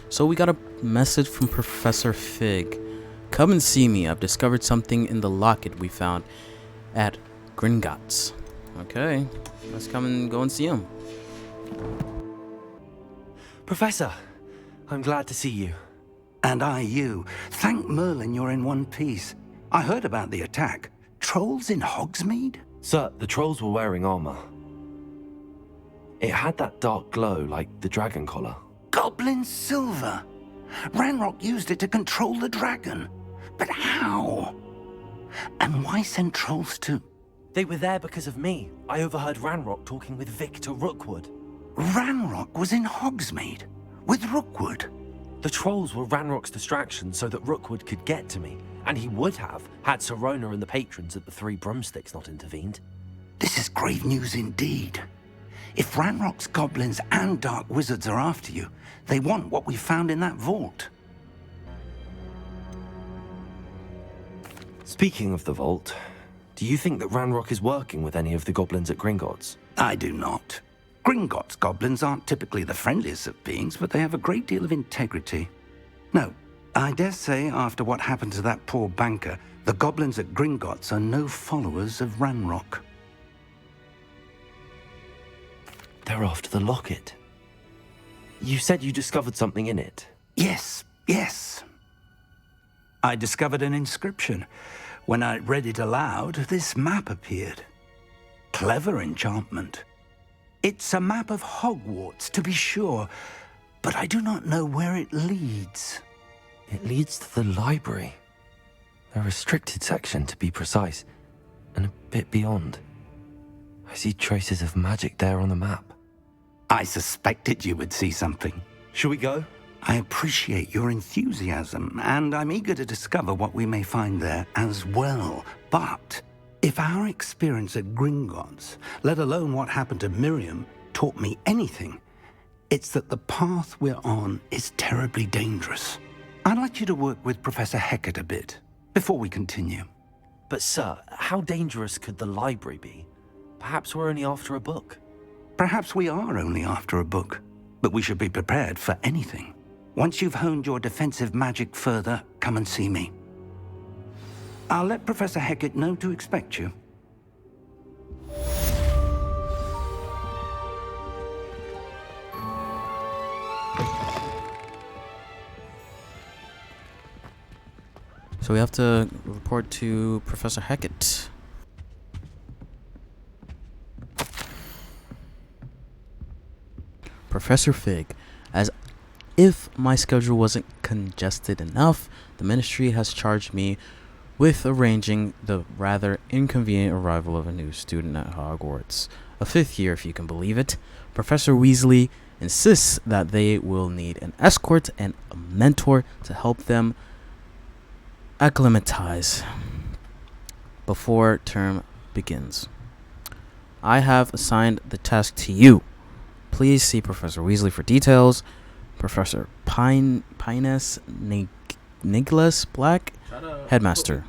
So we got a message from Professor Fig. Come and see me. I've discovered something in the locket we found at Gringotts. Okay, let's come and go and see him. Professor, I'm glad to see you. And I you. Thank Merlin you're in one piece. I heard about the attack. Trolls in Hogsmeade? Sir, the trolls were wearing armor. It had that dark glow like the dragon collar. Goblin silver. Ranrock used it to control the dragon. But how? And why send trolls to... They were there because of me. I overheard Ranrock talking with Victor Rookwood. Ranrock was in Hogsmeade? With Rookwood? The trolls were Ranrock's distraction so that Rookwood could get to me. And he would have, had Sirona and the patrons at the Three Broomsticks not intervened. This is grave news indeed. If Ranrock's goblins and dark wizards are after you, they want what we found in that vault. Speaking of the vault, do you think that Ranrock is working with any of the goblins at Gringotts? I do not. Gringotts goblins aren't typically the friendliest of beings, but they have a great deal of integrity. No, I dare say after what happened to that poor banker, the goblins at Gringotts are no followers of Ranrock. They're after the locket. You said you discovered something in it. Yes. I discovered an inscription. When I read it aloud, this map appeared. Clever enchantment. It's a map of Hogwarts, to be sure, but I do not know where it leads. It leads to the library. The restricted section, to be precise, and a bit beyond. I see traces of magic there on the map. I suspected you would see something. Shall we go? I appreciate your enthusiasm, and I'm eager to discover what we may find there as well. But if our experience at Gringotts, let alone what happened to Miriam, taught me anything, it's that the path we're on is terribly dangerous. I'd like you to work with Professor Hecat a bit before we continue. But sir, how dangerous could the library be? Perhaps we're only after a book. Perhaps we are only after a book, but we should be prepared for anything. Once you've honed your defensive magic further, come and see me. I'll let Professor Hecat know to expect you. So we have to report to Professor Hecat. Professor Fig, as if my schedule wasn't congested enough, the ministry has charged me with arranging the rather inconvenient arrival of a new student at Hogwarts. A 5th year, if you can believe it. Professor Weasley insists that they will need an escort and a mentor to help them acclimatize before term begins. I have assigned the task to you. Please see Professor Weasley for details. Professor Pinus Nicholas Black, Headmaster.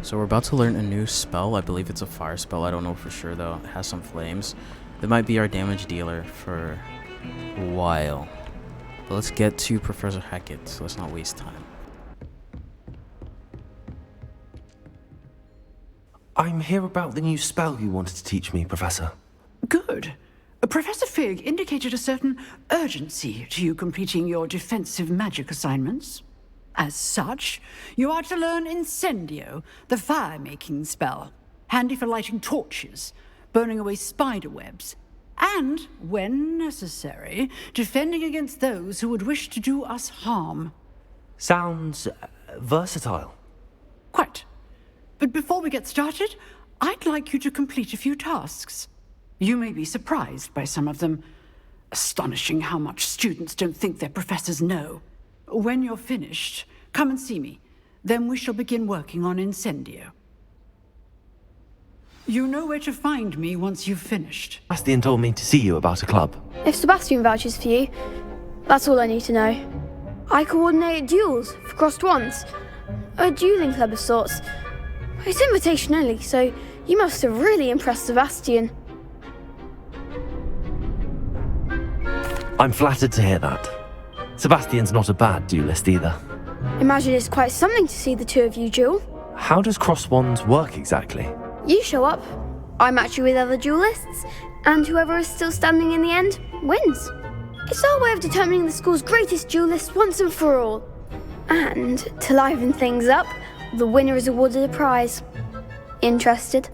So we're about to learn a new spell. I believe it's a fire spell. I don't know for sure though. It has some flames. That might be our damage dealer for a while. But let's get to Professor Hecat, so let's not waste time. I'm here about the new spell you wanted to teach me, Professor. Good. Professor Fig indicated a certain urgency to you completing your defensive magic assignments. As such, you are to learn Incendio, the fire-making spell, handy for lighting torches, burning away spider webs, and, when necessary, defending against those who would wish to do us harm. Sounds versatile. Quite. But before we get started, I'd like you to complete a few tasks. You may be surprised by some of them. Astonishing how much students don't think their professors know. When you're finished, come and see me. Then we shall begin working on Incendio. You know where to find me once you've finished. Bastian told me to see you about a club. If Sebastian vouches for you, that's all I need to know. I coordinate duels for crossed wands. A dueling club of sorts. It's invitation only, so you must have really impressed Sebastian. I'm flattered to hear that. Sebastian's not a bad duelist either. Imagine it's quite something to see the two of you duel. How does cross wands work exactly? You show up, I match you with other duelists, and whoever is still standing in the end wins. It's our way of determining the school's greatest duelist once and for all. And to liven things up, the winner is awarded a prize. Interested?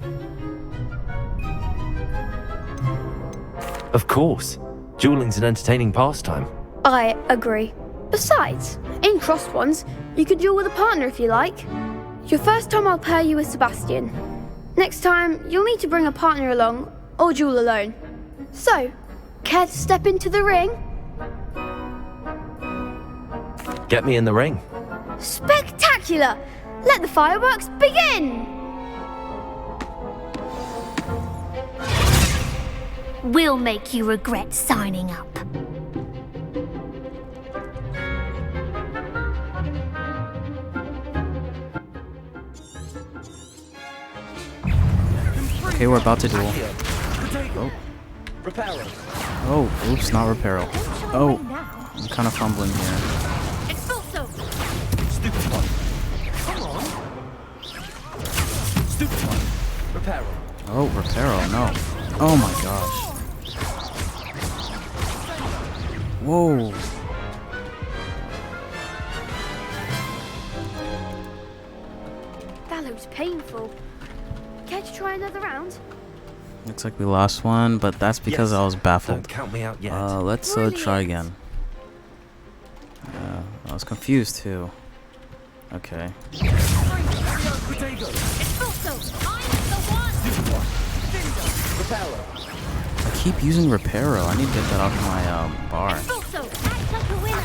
Of course. Dueling's an entertaining pastime. I agree. Besides, in crossed ones, you can duel with a partner if you like. Your first time I'll pair you with Sebastian. Next time, you'll need to bring a partner along, or duel alone. So, care to step into the ring? Get me in the ring. Spectacular! Let the fireworks begin! We'll make you regret signing up. Okay, we're about to duel. Oh. Oh, oops, not Reparo. Oh, I'm kind of fumbling here. Expulso! Stupid one. Come on. Stupid one. Reparo. Oh, Reparo, no. Oh my gosh. Whoa. That looks painful. Care to try another round? Looks like we lost one, but that's because Yes. I was baffled. Don't count me out yet. Let's try again. I was confused too. Okay. Expulso! I'm the one! I keep using Reparo. I need to get that off my bar. Expulso! Act like a winner!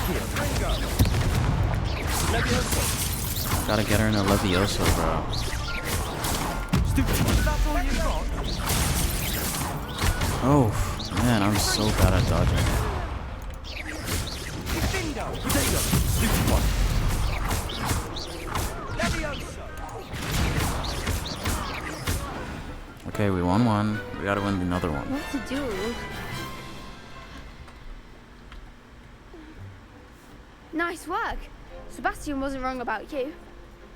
Gotta get her in a Levioso, bro. Oh, man, I'm so bad at dodging. Okay, we won one. We gotta win another one. What to do? Nice work. Sebastian wasn't wrong about you.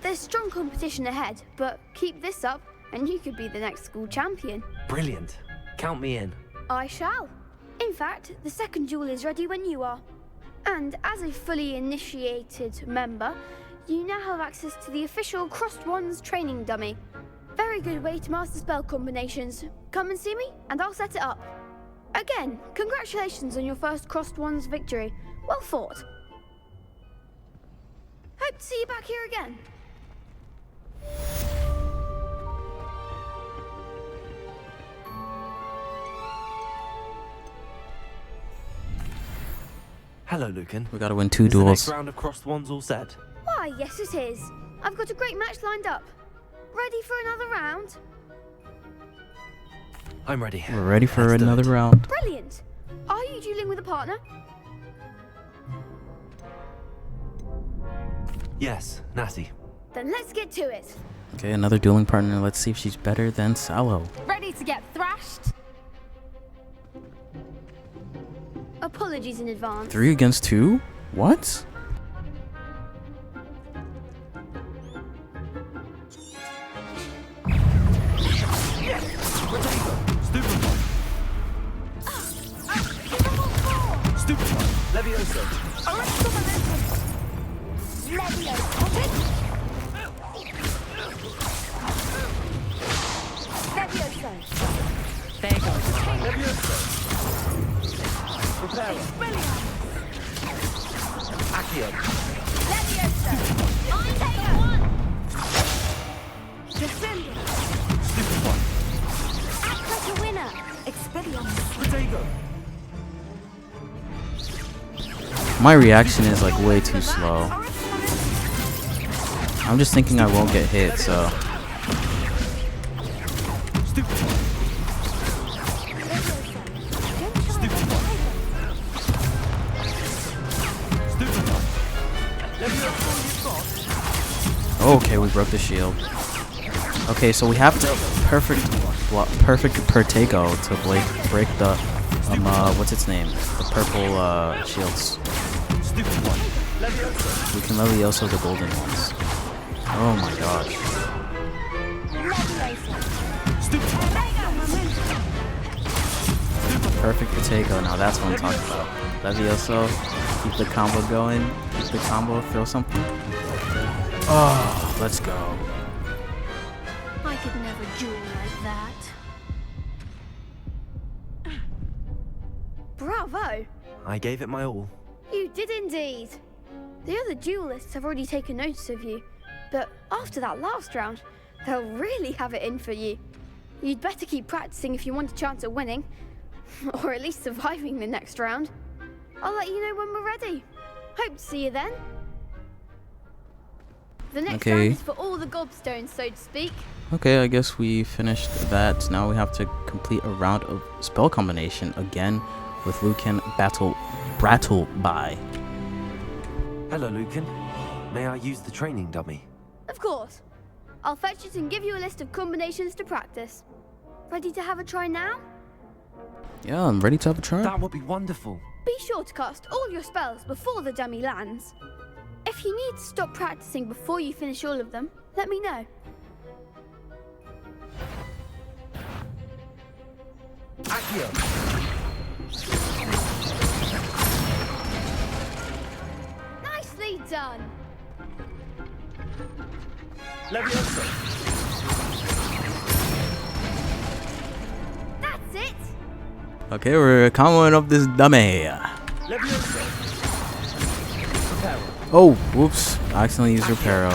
There's strong competition ahead, but keep this up and you could be the next school champion. Brilliant. Count me in. I shall. In fact, the second duel is ready when you are. And as a fully initiated member, you now have access to the official Crossed Wands training dummy. Very good way to master spell combinations. Come and see me, and I'll set it up. Again, congratulations on your first Crossed Wands victory. Well fought. Hope to see you back here again. Hello, Lucan. We gotta win 2 Is the next duels. round of crossed wands all set? Why, yes it is. I've got a great match lined up. Ready for another round? I'm ready. We're ready for Let's do another it. round. Brilliant. Are you dueling with a partner? Yes, Natty. Then let's get to it. Okay, another dueling partner. Let's see if she's better than Sallow. Ready to get thrashed? Apologies in advance. 3 against 2? What? Stupid one. Stupid one. Levioso. Levioso. Prepare. Accio. I'm the one! Stupid one. Act like a winner! My reaction is like way too slow. I'm just thinking I won't get hit, so. Okay, we broke the shield. Okay, so we have to perfect Pertego to break the what's its name? The purple shields. We can Levioso the golden ones. Oh my gosh. Perfect Pertego. Now that's what I'm talking about. Levioso, keep the combo going. Keep the combo. Throw something. Oh, let's go. I could never duel like that. Bravo! I gave it my all. You did indeed. The other duelists have already taken notice of you, but after that last round, they'll really have it in for you. You'd better keep practicing if you want a chance at winning, or at least surviving the next round. I'll let you know when we're ready. Hope to see you then. The next round is for all the gobstones, so to speak. Okay, I guess we finished that. Now we have to complete a round of spell combination again with Lucan Brattleby. Hello, Lucan. May I use the training dummy? Of course. I'll fetch it and give you a list of combinations to practice. Ready to have a try now? Yeah, I'm ready to have a try. That would be wonderful. Be sure to cast all your spells before the dummy lands. If you need to stop practicing before you finish all of them, let me know. Accio. Nicely done. Levioso. That's it. Okay, we're comboing up this dummy. Levioso. Oh, whoops! I accidentally used Reparo.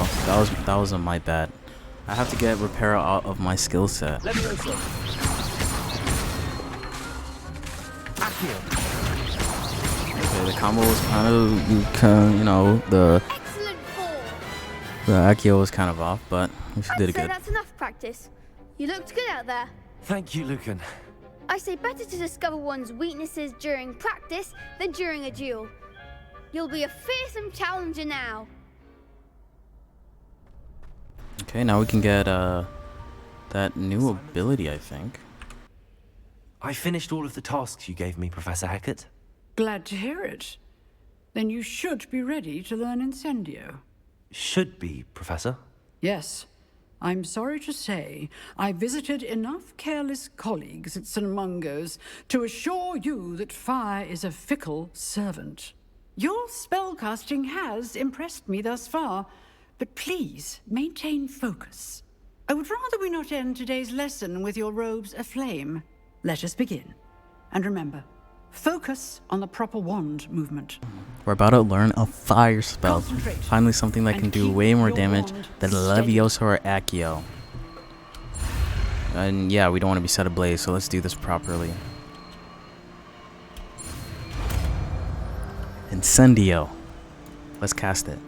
That was my bad. I have to get Reparo out of my skill set. Levioso. Accio. Okay, the combo was kind of, you know, the Excellent form. Accio was kind of off, but we I'd did it say good. that's enough practice. You looked good out there. Thank you, Lucan. I say better to discover one's weaknesses during practice than during a duel. You'll be a fearsome challenger now. Okay, now we can get that new ability, I think. I finished all of the tasks you gave me, Professor Hecat. Glad to hear it. Then you should be ready to learn Incendio. Should be, Professor. Yes. I'm sorry to say, I visited enough careless colleagues at St. Mungo's to assure you that fire is a fickle servant. Your spellcasting has impressed me thus far, but please maintain focus. I would rather we not end today's lesson with your robes aflame. Let us begin. And remember, focus on the proper wand movement. We're about to learn a fire spell. Concentrate. Finally something that And can do keep way more your damage wand than steady. Levioso or Accio. And yeah, we don't want to be set ablaze, so let's do this properly. Incendio. Let's cast it.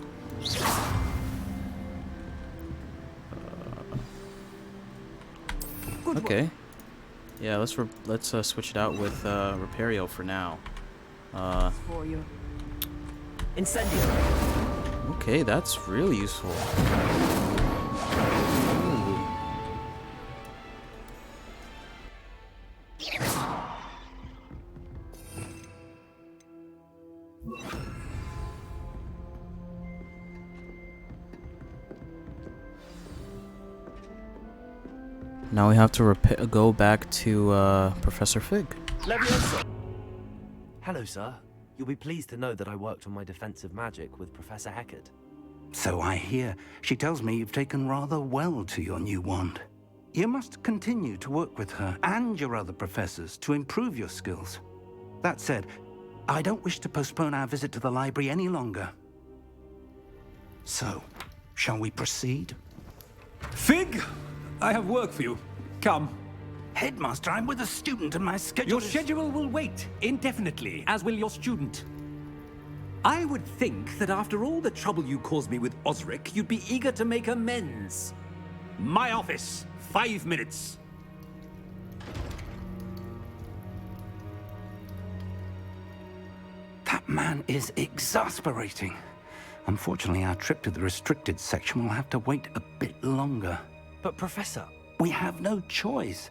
Okay. Yeah, let's switch it out with Repario for now. For you. Incendio. Okay, that's really useful. Ooh. Now we have to go back to Professor Fig. Levioso. Hello, sir. You'll be pleased to know that I worked on my defensive magic with Professor Hecat. So I hear. She tells me you've taken rather well to your new wand. You must continue to work with her and your other professors to improve your skills. That said, I don't wish to postpone our visit to the library any longer. So, shall we proceed? Fig, I have work for you. Come. Headmaster, I'm with a student and my schedule Your is... schedule will wait indefinitely, as will your student. I would think that after all the trouble you caused me with Osric, you'd be eager to make amends. My office. 5 minutes. That man is exasperating. Unfortunately, our trip to the restricted section will have to wait a bit longer. But Professor... We have no choice.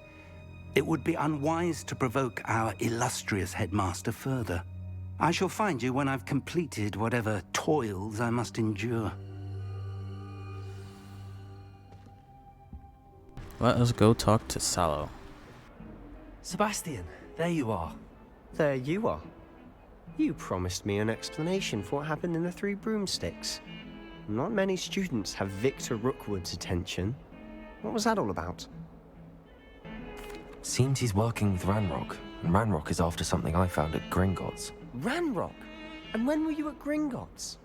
It would be unwise to provoke our illustrious headmaster further. I shall find you when I've completed whatever toils I must endure. Let us go talk to Sallow. Sebastian, there you are. There you are. You promised me an explanation for what happened in the Three Broomsticks. Not many students have Victor Rookwood's attention. What was that all about? Seems he's working with Ranrock, and Ranrock is after something I found at Gringotts. Ranrock? And when were you at Gringotts?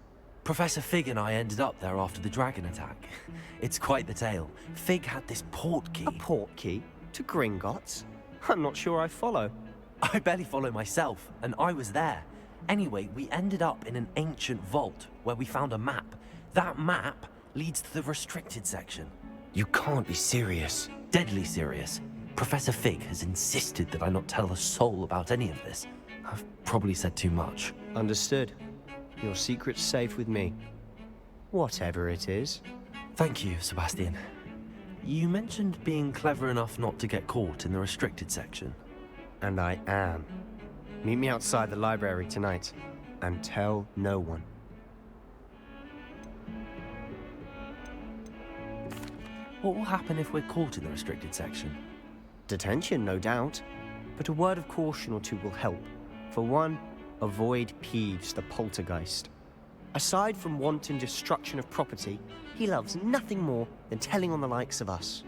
Professor Fig and I ended up there after the dragon attack. It's quite the tale. Fig had this port key. A port key? To Gringotts? I'm not sure I follow. I barely follow myself, and I was there. Anyway, we ended up in an ancient vault where we found a map. That map leads to the restricted section. You can't be serious. Deadly serious. Professor Fig has insisted that I not tell a soul about any of this. I've probably said too much. Understood. Your secret's safe with me. Whatever it is. Thank you, Sebastian. You mentioned being clever enough not to get caught in the restricted section. And I am. Meet me outside the library tonight, and tell no one. What will happen if we're caught in the restricted section? Detention, no doubt. But a word of caution or two will help. For one, avoid Peeves, the poltergeist. Aside from wanton destruction of property, he loves nothing more than telling on the likes of us.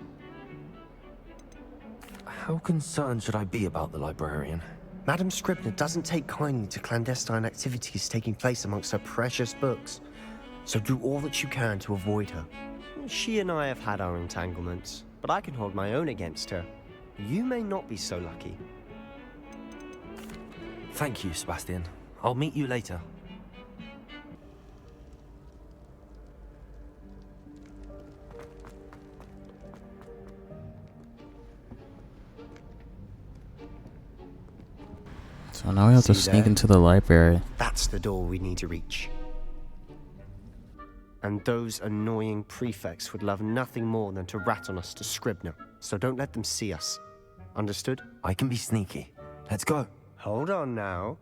How concerned should I be about the librarian? Madam Scribner doesn't take kindly to clandestine activities taking place amongst her precious books. So do all that you can to avoid her. She and I have had our entanglements, but I can hold my own against her. You may not be so lucky. Thank you, Sebastian. I'll meet you later. So now we have to See sneak there? into the library. That's the door we need to reach. And those annoying prefects would love nothing more than to rat on us to Scribner, so don't let them see us. Understood? I can be sneaky. Let's go. Hold on now.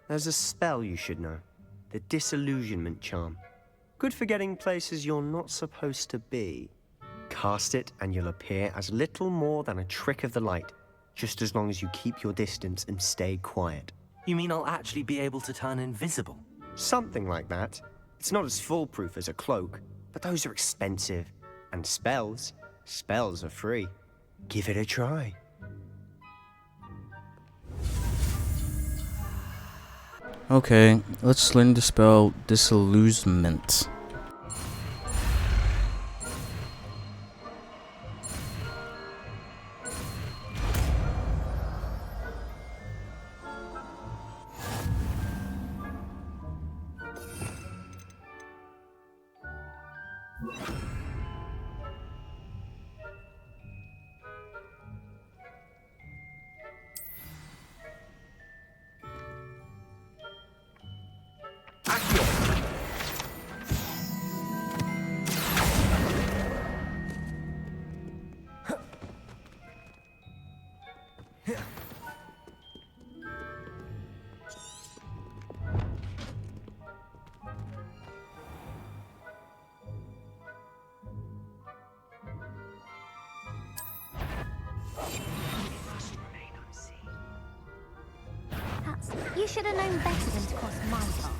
There's a spell you should know. The Disillusionment Charm. Good for getting places you're not supposed to be. Cast it and you'll appear as little more than a trick of the light, just as long as you keep your distance and stay quiet. You mean I'll actually be able to turn invisible? Something like that. It's not as foolproof as a cloak, but those are expensive. And spells are free. Give it a try. Okay, let's learn to spell disillusionment. You should have known better than to cross my path.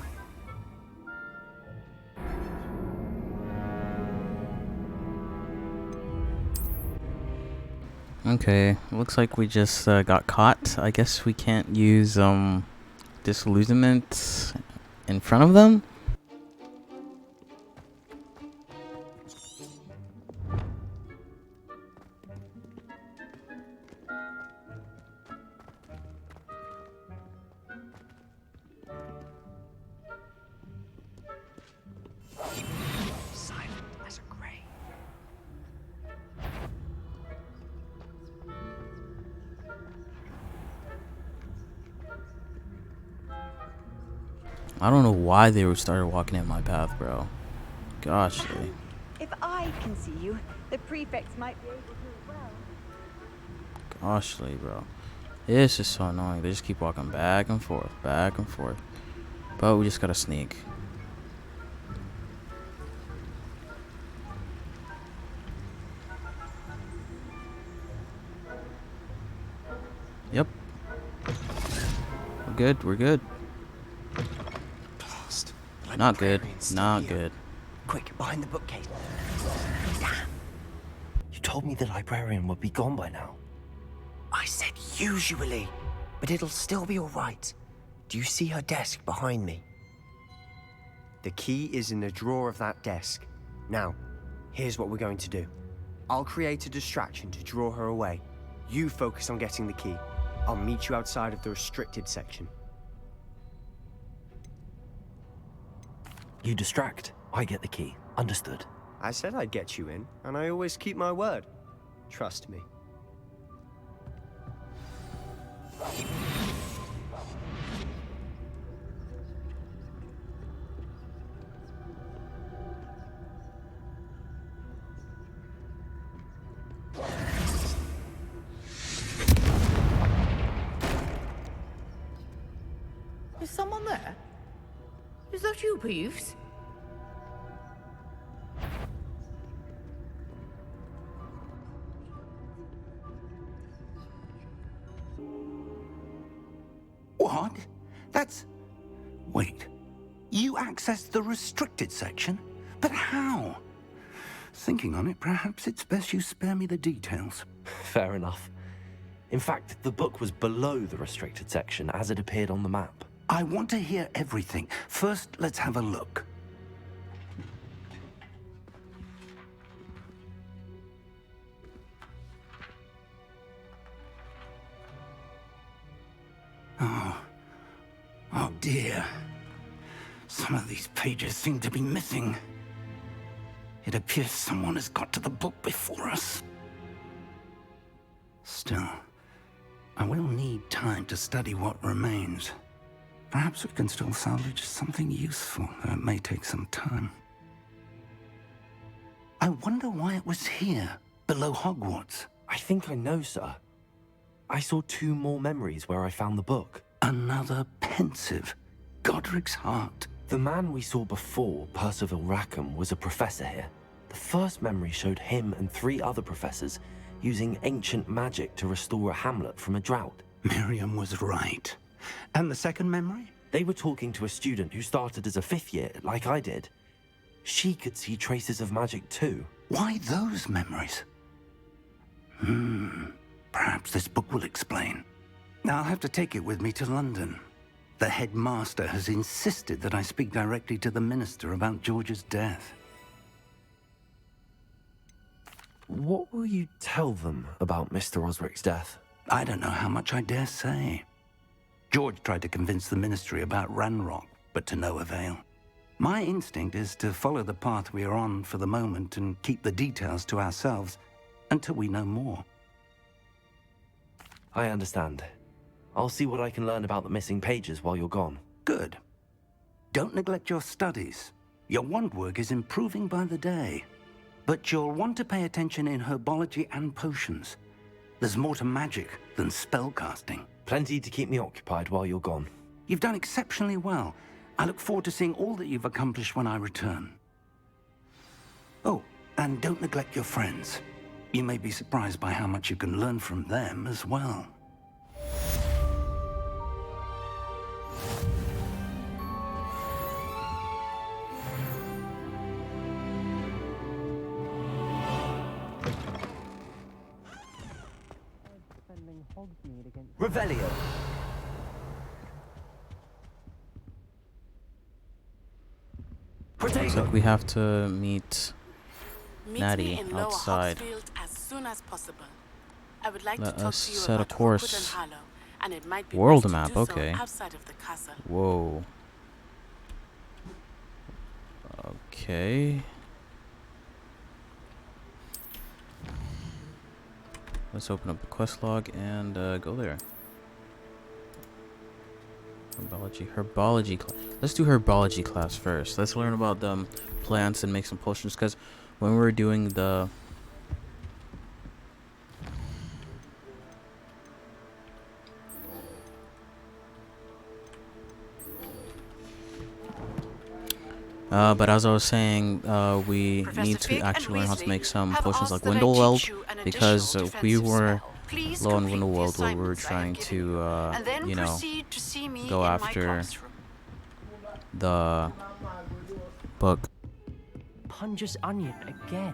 Okay, looks like we just got caught. I guess we can't use disillusionment in front of them. I don't know why they were started walking in my path, bro. Gosh, If I can see you, the prefects might be able to as well. goshly, bro. It's just so annoying. They just keep walking back and forth, back and forth. But we just gotta sneak. Yep. We're good. We're good. Blast. Not good. Librarian's still Not here. good. Quick, behind the bookcase. Damn. You told me the librarian would be gone by now. I said usually, but it'll still be all right. Do you see her desk behind me? The key is in the drawer of that desk. Now, here's what we're going to do. I'll create a distraction to draw her away. You focus on getting the key. I'll meet you outside of the restricted section. You distract. I get the key. Understood. I said I'd get you in, and I always keep my word. Trust me. Is someone there? Is that you, Peeves? What? That's... Wait. You accessed the restricted section? But how? Thinking on it, perhaps it's best you spare me the details. Fair enough. In fact, the book was below the restricted section as it appeared on the map. I want to hear everything. First, let's have a look. Oh dear. Some of these pages seem to be missing. It appears someone has got to the book before us. Still, I will need time to study what remains. Perhaps we can still salvage something useful, though it may take some time. I wonder why it was here, below Hogwarts. I think I know, sir. I saw 2 more memories where I found the book. Another pensive. Godric's heart. The man we saw before, Percival Rackham, was a professor here. The first memory showed him and 3 other professors using ancient magic to restore a hamlet from a drought. Miriam was right. And the second memory? They were talking to a student who started as a 5th year, like I did. She could see traces of magic too. Why those memories? Perhaps this book will explain. I'll have to take it with me to London. The headmaster has insisted that I speak directly to the minister about George's death. What will you tell them about Mr. Osric's death? I don't know how much I dare say. George tried to convince the ministry about Ranrock, but to no avail. My instinct is to follow the path we are on for the moment and keep the details to ourselves until we know more. I understand. I'll see what I can learn about the missing pages while you're gone. Good. Don't neglect your studies. Your wand work is improving by the day. But you'll want to pay attention in herbology and potions. There's more to magic than spellcasting. Plenty to keep me occupied while you're gone. You've done exceptionally well. I look forward to seeing all that you've accomplished when I return. Oh, and don't neglect your friends. You may be surprised by how much you can learn from them as well. Revelio. Looks like we have to meet Natty me in Lower outside. Hogsfield as soon as possible. I would like Let to talk us to you set a about course. Hogwarts and Harlow, and it might be World best to map, do okay. so outside of the castle. Whoa. Okay. Let's open up the quest log and go there. Herbology class. Let's do herbology class first. Let's learn about them plants and make some potions, because when we were doing the but as I was saying, we need to actually learn how to make some potions like Windleweld, because we were low on Windleweld while we were trying to, you know, go after the book. Punja's onion again.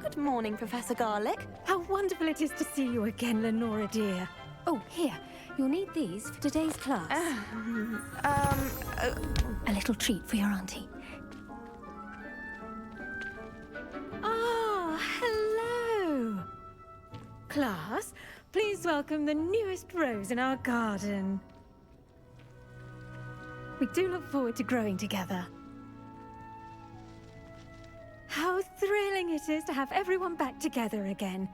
Good morning, Professor Garlick. How wonderful it is to see you again, Lenora dear. Oh, here. You'll need these for today's class. A little treat for your auntie. Ah, hello. Class, please welcome the newest rose in our garden. We do look forward to growing together. How thrilling it is to have everyone back together again.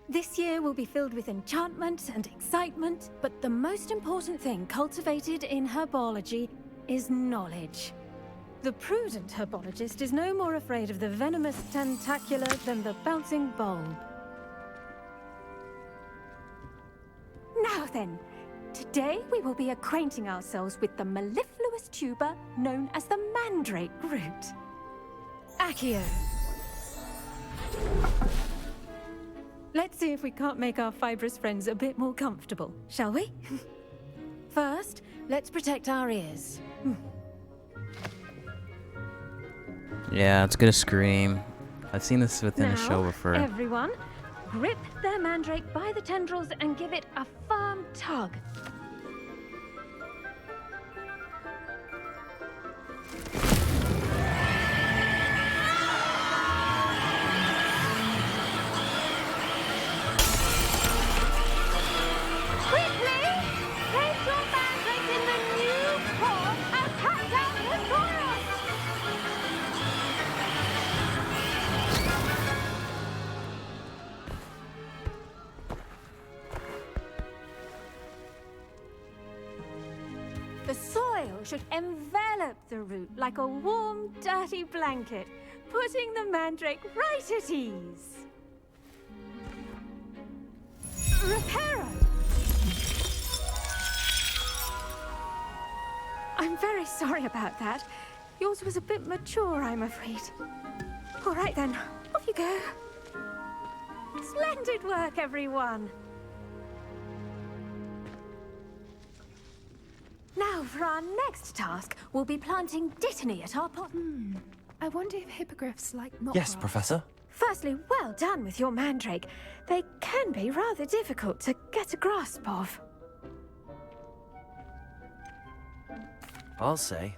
This year will be filled with enchantment and excitement, but the most important thing cultivated in herbology is knowledge. The prudent herbologist is no more afraid of the venomous tentacula than the bouncing bulb. Now then, today we will be acquainting ourselves with the mellifluous tuber known as the mandrake root. Accio. Let's see if we can't make our fibrous friends a bit more comfortable, shall we? First, let's protect our ears. Yeah, it's gonna scream. I've seen this within a show before. Everyone, grip their mandrake by the tendrils and give it a firm tug. The soil should envelop the root like a warm, dirty blanket, putting the mandrake right at ease. Reparo! I'm very sorry about that. Yours was a bit mature, I'm afraid. All right then, off you go. Splendid work, everyone. Now, for our next task, we'll be planting dittany at our pot. I wonder if hippogriffs like knotgrass. Yes, Professor. Firstly, well done with your mandrake. They can be rather difficult to get a grasp of. I'll say,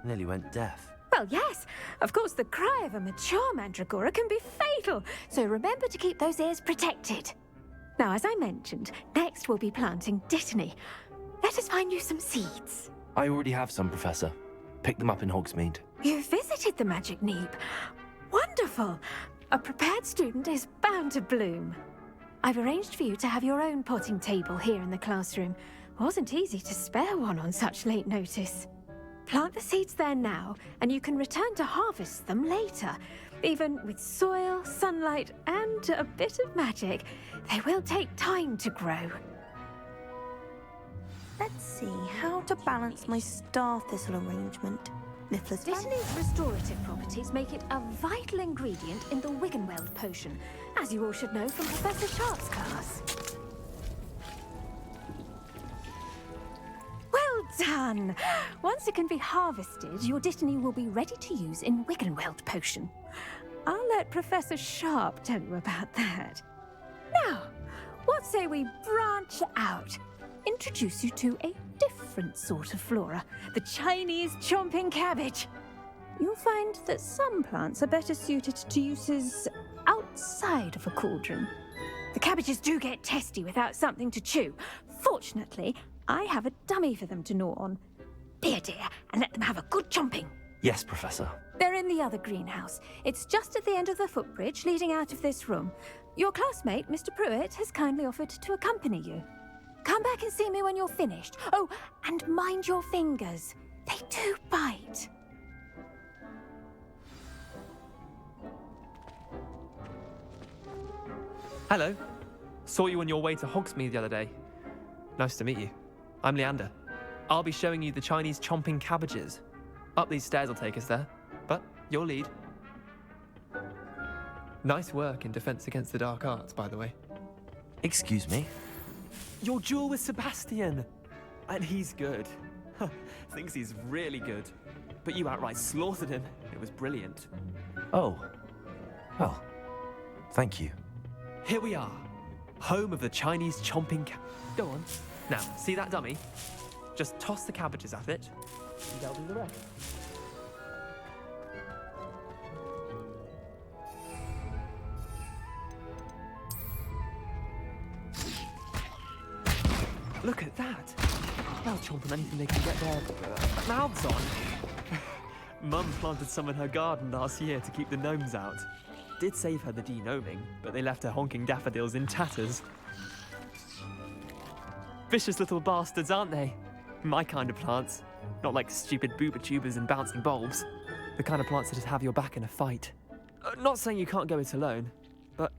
nearly went deaf. Well, yes. Of course, the cry of a mature mandragora can be fatal, so remember to keep those ears protected. Now, as I mentioned, next we'll be planting dittany. Let us find you some seeds. I already have some, Professor. Picked them up in Hogsmeade. You visited the Magic Neep. Wonderful. A prepared student is bound to bloom. I've arranged for you to have your own potting table here in the classroom. Wasn't easy to spare one on such late notice. Plant the seeds there now, and you can return to harvest them later. Even with soil, sunlight, and a bit of magic, they will take time to grow. Let's see how to balance my star thistle arrangement. Dittany's restorative properties make it a vital ingredient in the Wiggenweld potion, as you all should know from Professor Sharp's class. Well done! Once it can be harvested, your dittany will be ready to use in Wiggenweld potion. I'll let Professor Sharp tell you about that. Now, what say we branch out? Introduce you to a different sort of flora, the Chinese chomping cabbage. You'll find that some plants are better suited to uses outside of a cauldron. The cabbages do get testy without something to chew. Fortunately, I have a dummy for them to gnaw on. Be a dear and let them have a good chomping. Yes, Professor. They're in the other greenhouse. It's just at the end of the footbridge leading out of this room. Your classmate, Mr. Pruitt, has kindly offered to accompany you. Come back and see me when you're finished. Oh, and mind your fingers. They do bite. Hello. Saw you on your way to Hogsmeade the other day. Nice to meet you. I'm Leander. I'll be showing you the Chinese chomping cabbages. Up these stairs will take us there, but you'll lead. Nice work in Defense Against the Dark Arts, by the way. Excuse me? Your duel with Sebastian! And he's good. Thinks he's really good. But you outright slaughtered him. It was brilliant. Oh. Well, thank you. Here we are. Home of the Chinese chomping Go on. Now, see that dummy? Just toss the cabbages at it, and they'll do the rest. Look at that! They'll chomp on anything they can get their mouths on. Mum planted some in her garden last year to keep the gnomes out. Did save her the de-gnoming, but they left her honking daffodils in tatters. Vicious little bastards, aren't they? My kind of plants. Not like stupid booba tubers and bouncing bulbs. The kind of plants that just have your back in a fight. Not saying you can't go it alone, but,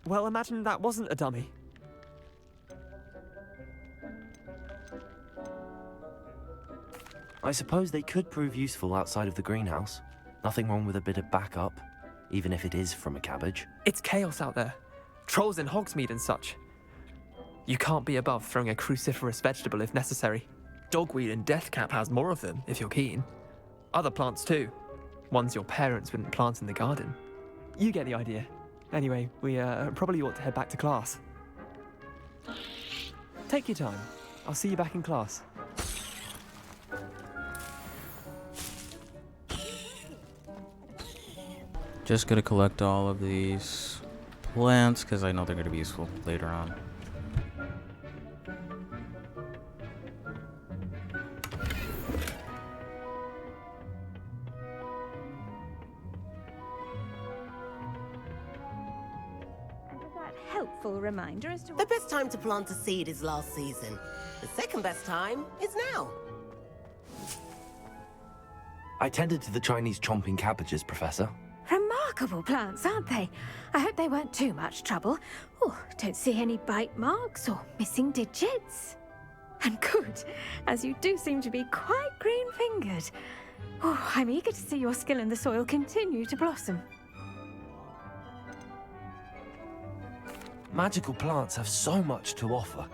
well, imagine that wasn't a dummy. I suppose they could prove useful outside of the greenhouse. Nothing wrong with a bit of backup, even if it is from a cabbage. It's chaos out there. Trolls in Hogsmeade and such. You can't be above throwing a cruciferous vegetable if necessary. Dogweed and deathcap has more of them, if you're keen. Other plants too. Ones your parents wouldn't plant in the garden. You get the idea. Anyway, we probably ought to head back to class. Take your time. I'll see you back in class. Just gonna collect all of these plants because I know they're gonna be useful later on. Helpful reminder as to The best time to plant a seed is last season. The second best time is now. I tended to the Chinese chomping cabbages, Professor. Remarkable plants, aren't they? I hope they weren't too much trouble. Oh, don't see any bite marks or missing digits. And good, as you do seem to be quite green-fingered. Oh, I'm eager to see your skill in the soil continue to blossom. Magical plants have so much to offer.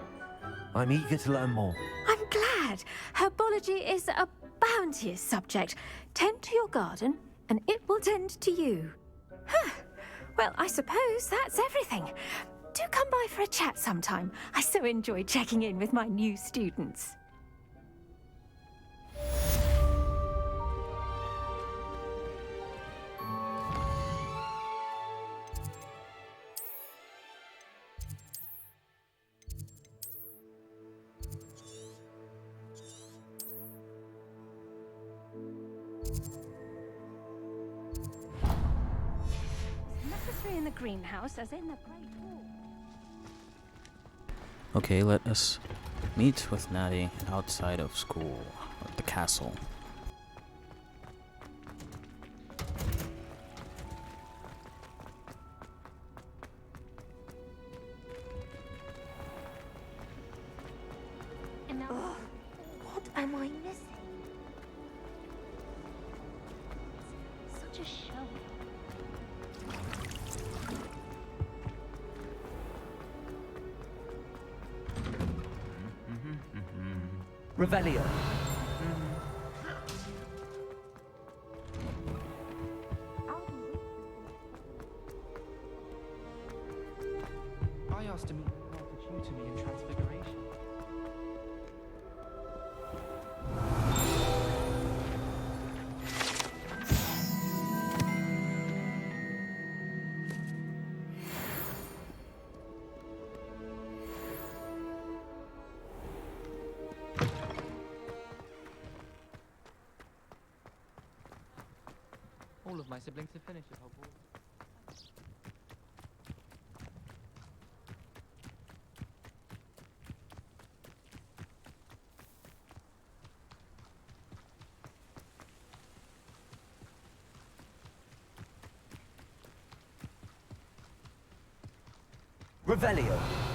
I'm eager to learn more. I'm glad. Herbology is a bounteous subject. Tend to your garden, and it will tend to you. Huh. Well, I suppose that's everything. Do come by for a chat sometime. I so enjoy checking in with my new students. In the greenhouse, as in the Great Hall. Okay, let us meet with Natty outside of school, or the castle. Ugh, what am I missing? Such a show. Revelio. I asked him to tutor me in Transfiguration. my siblings to finish at Hogwarts. Revelio.